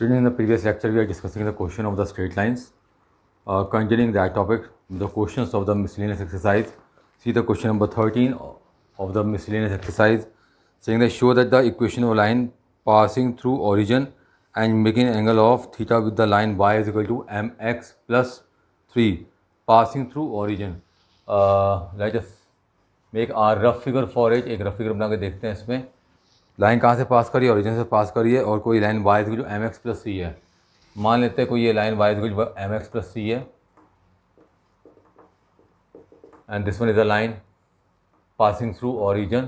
Students, in the previous lecture, we are discussing the question of the straight lines. Continuing that topic, the questions of the miscellaneous exercise. See the question number 13 of the miscellaneous exercise, saying that show that the equation of a line passing through origin and making an angle of theta with the line y is equal to mx plus 3 passing through origin. Let us make a rough figure for it. एक rough figure बना के देखते हैं इसमें line कहाँ से पास करी है, ओरिजिन से पास करी है, और कोई लाइन वाई जो एम एक्स प्लस सी है. मान लेते हैं कोई ये लाइन वाई जो एम एक्स प्लस सी है and this one is a line passing through origin.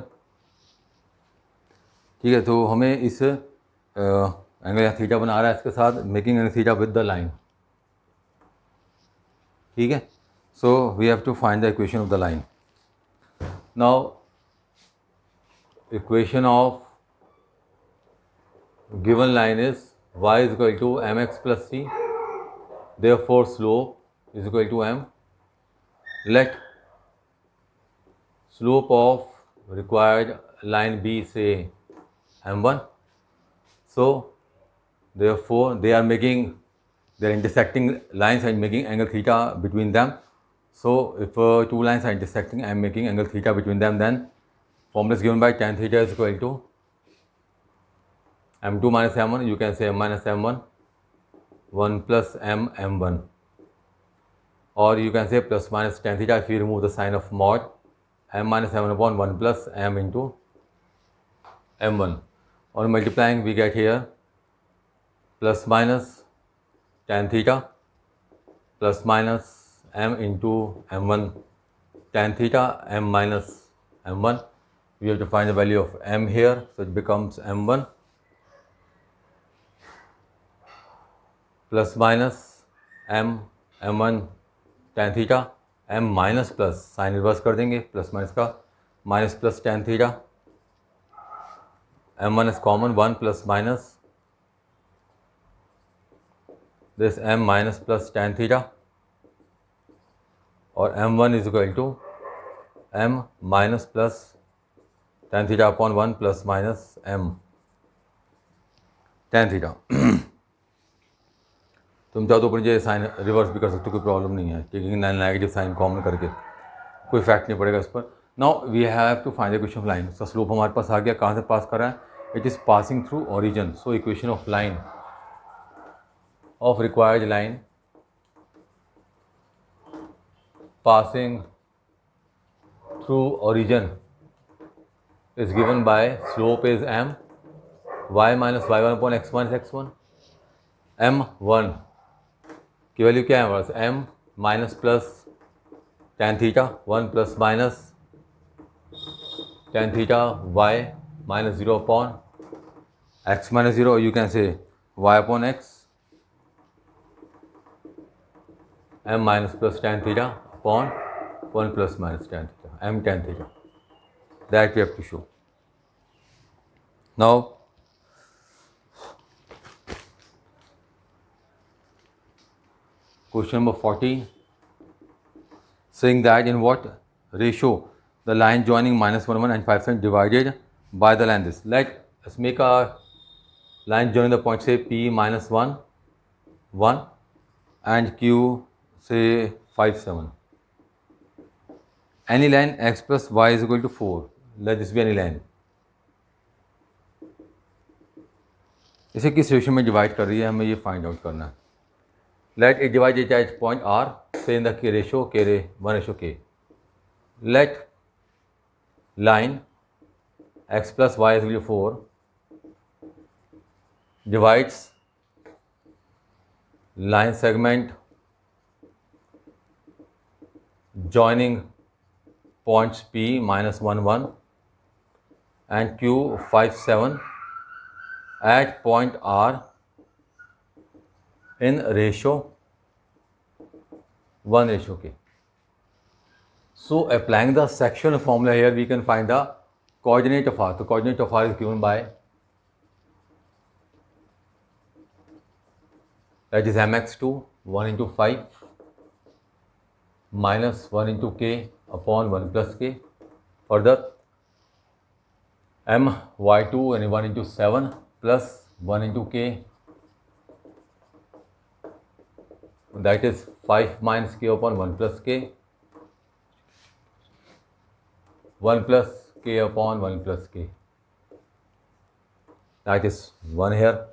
ठीक है, तो हमें इस एंगल थीटा बना रहा है इसके साथ, making angle theta with the line. ठीक है, so we have to find the equation of the line. Now equation of given line is y is equal to mx plus c, therefore slope is equal to m. Let slope of required line be say m1. So therefore they are intersecting lines and making angle theta between them. So if two lines are intersecting and making angle theta between them, then formula is given by tan theta is equal to m2 minus m1, you can say m minus m1, 1 plus m m1, or you can say plus minus tan theta if you remove the sign of mod, m minus m1 upon 1 plus m into m1. On multiplying we get here plus minus tan theta plus minus m into m1 tan theta m minus m1. We have to find the value of m here, so it becomes m1 plus minus m m1 tan theta m minus plus sign reverse कर देंगे, plus minus का minus plus tan theta, m1 is common, 1 plus minus this m minus plus tan theta, और m1 is equal to m minus plus tan theta upon 1 plus minus m tan theta. तुम चाहो तो ऊपर जो sign reverse भी कर सकते हो, कोई प्रॉब्लम नहीं है, क्योंकि नेगेटिव साइन कॉमन करके कोई इफेक्ट नहीं पड़ेगा इस पर. Now we have to find the equation of line. उसका स्लोप हमारे पास आ गया, कहाँ से पास कर रहा है, it is passing through origin. So equation of line of required line passing through origin is given bye slope is m, y minus y1 upon x minus x1. m1 की वैल्यू क्या है हमारे पास, m minus plus tan theta, 1 plus minus tan theta y minus 0 upon x minus 0, you can say y upon x, m minus plus tan theta upon 1 plus minus tan theta, m tan theta. That we have to show. Now question number 14, saying that in what ratio the line joining minus 1 1 and 5 7 divided by the line this. Let's make a line joining the point say p minus 1 1 and q say 5 7. Any line x plus y is equal to 4. Let this be any line. इसे किस ratio में divide कर रही है, हमें ये find out करना है. Let it divide it at point R, say in the k ratio k 1:k. Let line x plus y is equal to 4 divides line segment joining points P minus 1 1 and Q 5 7 at point R in ratio 1:k. So applying the sectional formula here, we can find the coordinate of R. The coordinate of R is given by, that is mx2 1 into 5 minus 1 into k upon 1 plus k. Further my2 and 1 into 7 plus 1 into k that is 5 minus k upon 1 plus k, 1 plus k upon 1 plus k, that is 1 here,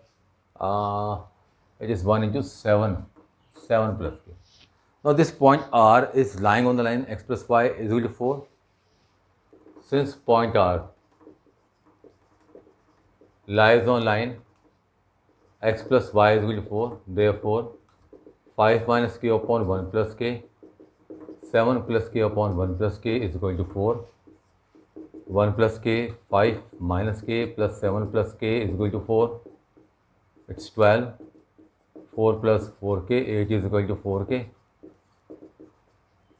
it is 1 into 7, 7 plus k. Now this point R is lying on the line x plus y is equal to 4. Since point R lies on line x plus y is equal to 4, therefore 5 minus k upon 1 plus k, 7 plus k upon 1 plus k is equal to 4. 1 plus k, 5 minus k plus 7 plus k is equal to 4. It's 12. 4 plus 4k, 8 is equal to 4k.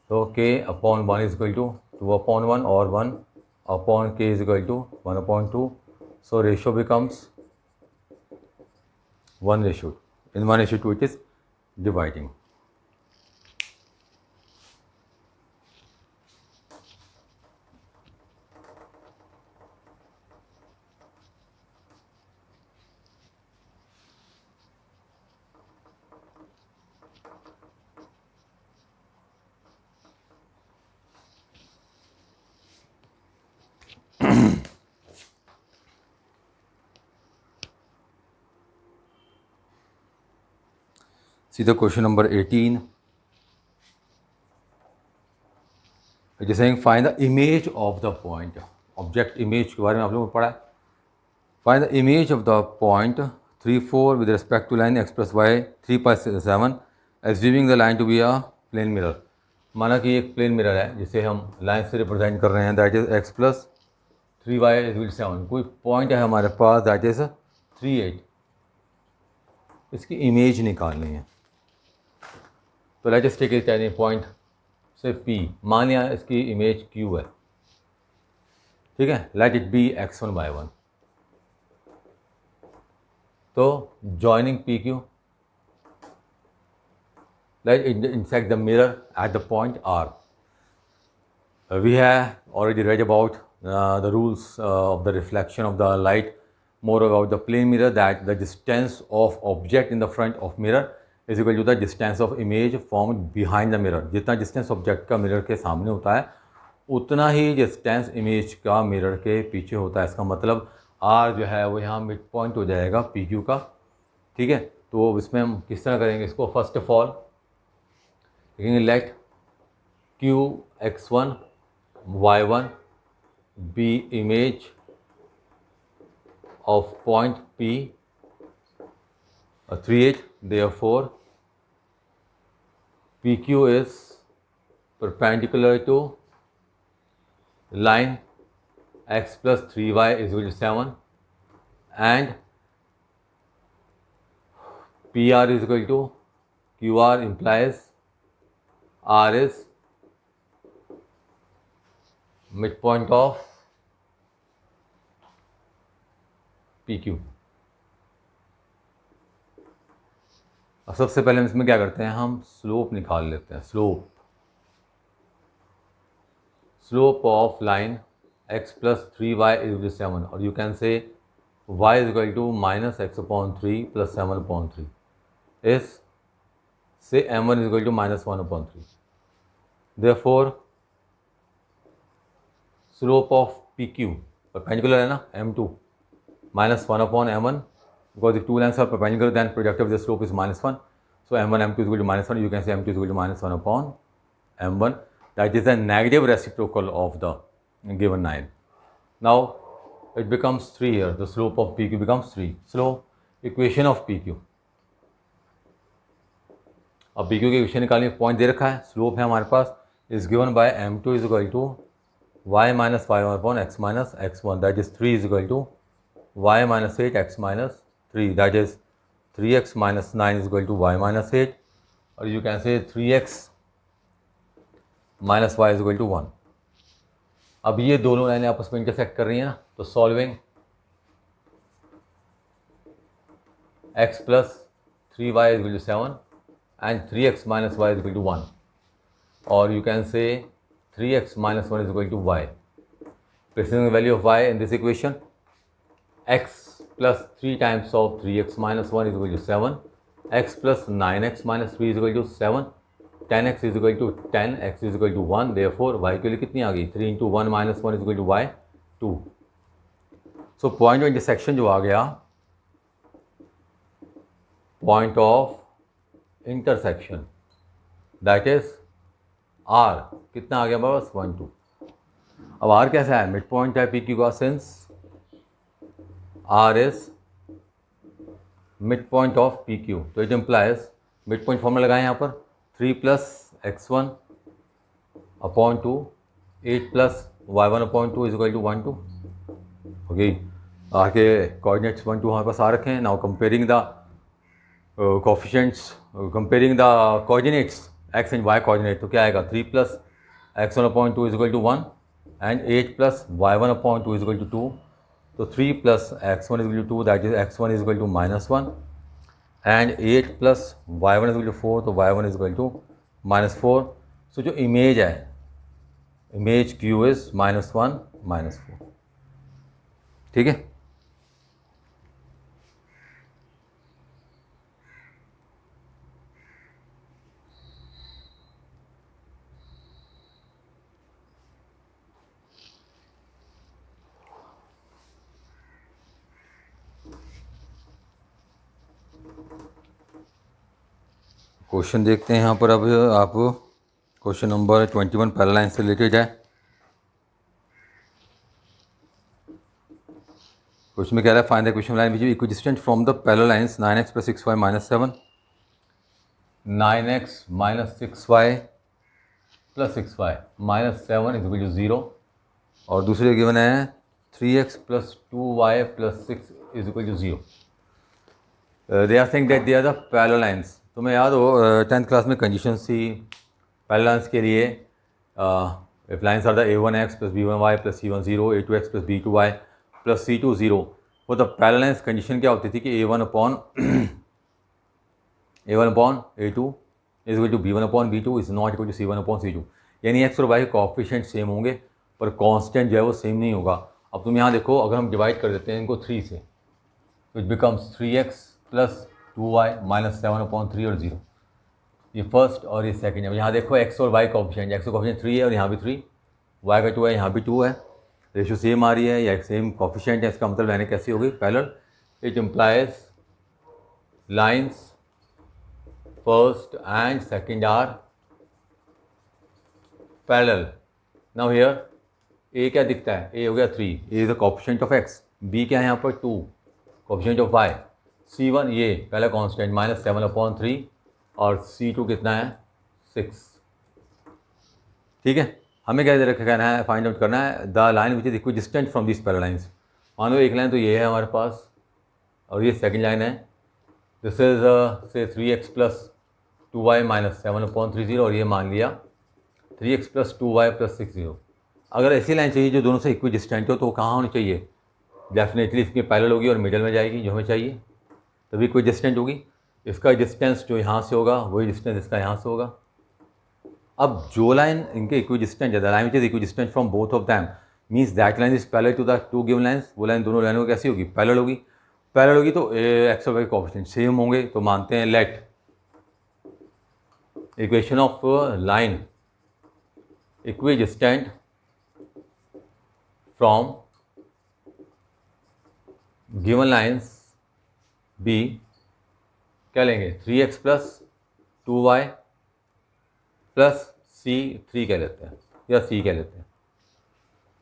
So k upon 1 is equal to 2 upon 1 or 1 upon k is equal to 1 upon 2. So ratio becomes 1:2. In 1:2 it is dividing. See the question number 18. It is saying find the image of the point. Object image के बारे में आप लोगों ने पढ़ा है. Find the image of the point 3, 4 with respect to line x plus y 3 pi 7, assuming the line to be a plane mirror. माना कि एक प्लेन मिरर है जिसे हम लाइन से रिप्रेजेंट कर रहे हैं, that is x plus 3y is equal to 7. कोई पॉइंट है हमारे पास दैट इज 3, 8. इसकी इमेज निकालनी है. तो let us take it any point से P. मान लिया इसकी इमेज Q है, ठीक है. Let it be x1 by 1. तो joining PQ, let it intersect the mirror at the point R. We have already read about the rules of the reflection of the light, more about the plane mirror, that the distance of object in the front of mirror is equal to the distance of image formed behind the mirror. जितना distance object का mirror के सामने होता है उतना ही distance image का mirror के पीछे होता है. इसका मतलब R जो है वो यहाँ मिड पॉइंट हो जाएगा PQ का, ठीक है. तो इसमें हम किस तरह करेंगे इसको. First of all let Q x1 y1 be image of point P 3, 8. Therefore PQ is perpendicular to line x plus 3y is equal to 7 and PR is equal to QR implies R is midpoint of PQ. अब सबसे पहले इसमें क्या करते हैं, हम slope निकाल लेते हैं. Slope of line x plus 3y is equal to 7 और you can say y is equal to minus x upon 3 plus 7 upon 3 is, say m1 is equal to minus 1 upon 3. Therefore slope of PQ perpendicular है ना m2 minus 1 upon m1, because if two lines are perpendicular then product of the slope is minus 1. So m1 m2 is equal to minus 1. You can say m2 is equal to minus 1 upon m1. That is the negative reciprocal of the given line. Now it becomes 3 here. The slope of PQ becomes 3. So equation of PQ. अब PQ की equation निकालने का point दे रखा है, slope है हमारे पास, is given by m2 is equal to y minus 5 upon x minus x1, that is 3 is equal to y minus 8 x minus 3, that is 3x minus 9 is equal to y minus 8, or you can say 3x minus y is equal to 1. अब ये दोनों लाइनें आपस में intersect कर रही हैं ना, तो solving x plus 3y is equal to 7 and 3x minus y is equal to 1, or you can say 3x minus 1 is equal to y. Placing the value of y in this equation, x plus 3 times of 3x minus 1 is equal to 7 x plus 9x minus 3 is equal to 7, 10x is equal to 10, x is equal to 1, therefore y के लिए कितनी आ गई 3 into 1 minus 1 is equal to y 2. So point of intersection जो आ गया, point of intersection that is r कितना आ गया बस 1 2. अब r कैसा है, मिड पॉइंट है पी क्यू का, since r is mid point of P Q, तो it implies mid point formula लगाएं यहाँ पर 3 plus x1 upon 2, 8 plus y1 upon 2 is equal to 1 2. Okay, R के कोऑर्डिनेट्स 1 2 हमारे पास आ रखे हैं. Now comparing the coefficients, comparing the coordinates x and y coordinate, तो क्या आएगा 3 plus x1 upon 2 is equal to 1 and 8 plus y1 upon 2 is equal to 2. तो 3 plus x1 is equal to 2, that is x1 is equal to -1, and 8 plus y1 is equal to 4, तो y1 is equal to -4. So जो image है, image q is -1 -4. ठीक है. Question देखते हैं यहाँ पर. अब आप क्वेश्चन नंबर 21 पैरेलल लाइन से रिलेटेड है. क्वेश्चन में कह रहा है find the equation line which is equidistant from the parallel lines 9x plus 6y minus 7, 9x minus 6y plus 6y minus 7 is equal to 0. और दूसरे गिवन है 3x plus 2y plus 6 is equal to 0. They are saying that they are the parallel lines. तुम्हें याद हो 10th class में conditions थी parallel lines के लिए. If lines are the a1x plus b1y plus c1 0, a2x plus b2y plus c2 0, वो the parallel lines condition क्या होती थी कि a1 upon a2 is equal to b1 upon b2 is not equal to c1 upon c2. यानी x और y के coefficient same होंगे पर कांस्टेंट जो है वो सेम नहीं होगा. अब तुम यहाँ देखो, अगर हम डिवाइड कर देते हैं इनको 3 से, तो it becomes 3x plus 2y minus 7 upon 3 और 0. ये फर्स्ट और ये सेकंड है. यहाँ देखो x और y कोएफिशिएंट, x का कोएफिशिएंट 3 है और यहाँ भी 3, y का 2 है, यहाँ भी 2 है. रेशियो सेम आ रही है या सेम कोएफिशिएंट है, इसका मतलब लाइनें कैसी होगी parallel. It implies lines first and second are parallel. Now here a क्या दिखता है, a हो गया 3, a is the coefficient of x, b क्या है यहाँ पर 2, कोएफिशिएंट ऑफ y, c1 ये पहला कांस्टेंट -7 upon 3 और c2 कितना है 6. ठीक है. हमें क्या कहना है, फाइंड आउट करना है the line which is equidistant from this parallel lines. मान लो एक लाइन तो ये है हमारे पास और ये सेकंड लाइन है. दिस इज से 3x plus 2y minus 7 upon 3 0 और ये मान लिया 3x plus 2y plus 6 0. अगर ऐसी लाइन चाहिए जो दोनों से इक्विडिस्टेंट हो तो कहाँ होनी चाहिए, डेफिनेटली इसकी पैरेलल होगी और मिडल में जाएगी जो हमें चाहिए, तभी कोई डिस्टेंस होगी. इसका डिस्टेंस जो यहाँ से होगा वही डिस्टेंस इसका यहाँ से होगा. अब जो लाइन इनके इक्विडिस्टेंट है, the line which is equidistant from both of them means that line is parallel to the two given lines. वो लाइन दोनों लाइनों को कैसी होगी, पैरेलल होगी. पैरेलल होगी तो एक्स और वाई कोएफिशिएंट सेम होंगे. तो मानते हैं let equation of line equidistant from given lines be क्या लेंगे 3x plus 2y plus c3 कह लेते हैं या c कह लेते हैं.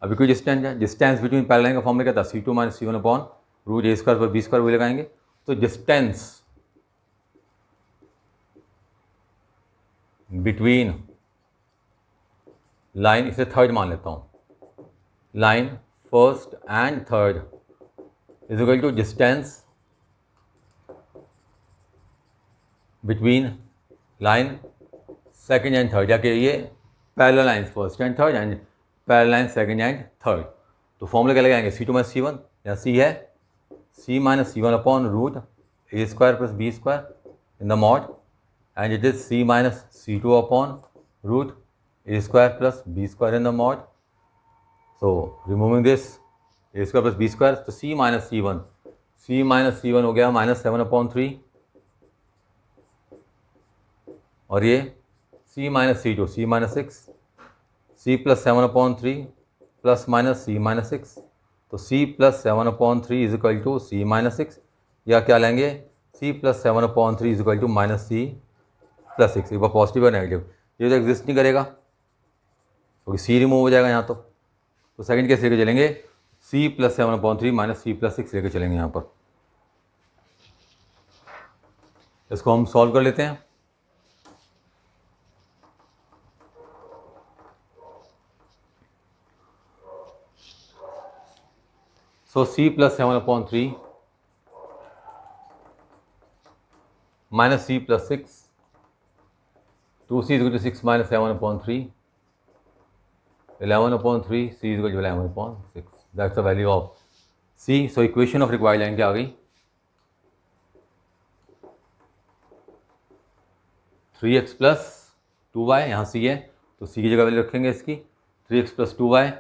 अभी कोई डिस्टेंस है, डिस्टेंस बिटवीन पैरेलल लाइन का फॉर्मूला क्या था, c2 minus c1 upon root a square पर b स्क्वायर वही लगाएंगे. तो डिस्टेंस बिटवीन लाइन, इसे थर्ड मान लेता हूँ, line first and third is equal to distance between line second and third, जाके ये parallel lines first and third and parallel line second and third. तो फॉर्मूला क्या लगाएंगे, c2 minus c1, या c है c minus c1 upon root a square plus b square in the mod and it is c minus c2 upon root a square plus b square in the mod. So removing this a square plus b square, तो c minus c1 हो गया -7 upon 3 और ये c minus c two c minus six, c plus 7/3 plus minus c minus six, तो c plus 7/3 is equal to c minus six, या क्या लेंगे c plus 7/3 is equal to minus c plus six. एक बार positive और negative, ये तो exist नहीं करेगा क्योंकि c रिमूव हो जाएगा यहाँ। तो सेकंड केस लेके चलेंगे, c plus 7/3 minus c plus six लेके चलेंगे यहाँ पर। इसको हम सॉल्व कर लेते हैं। So c plus 7/3 minus c plus six, 2c is equal to 6 minus 7/3, 11/3, c is equal to 11/6, that's the value of c। So equation of required line क्या आ गई, 3x प्लस 2y, यहाँ c है तो c की जगह value रखेंगे इसकी, 3x plus 2y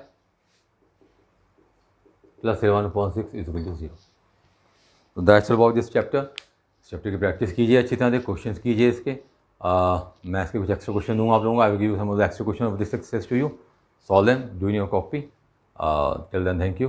plus 11/6 is equal to 0। तो that's all about this chapter. इस चैप्टर की प्रैक्टिस कीजिए अच्छी तरह से, क्वेश्चंस कीजिए इसके। मैं इसके कुछ एक्स्ट्रा क्वेश्चन दूंगा आप लोगों को। I will give some of the extra question of this exercise to you, solve them, do in your copy. Till then, thank you.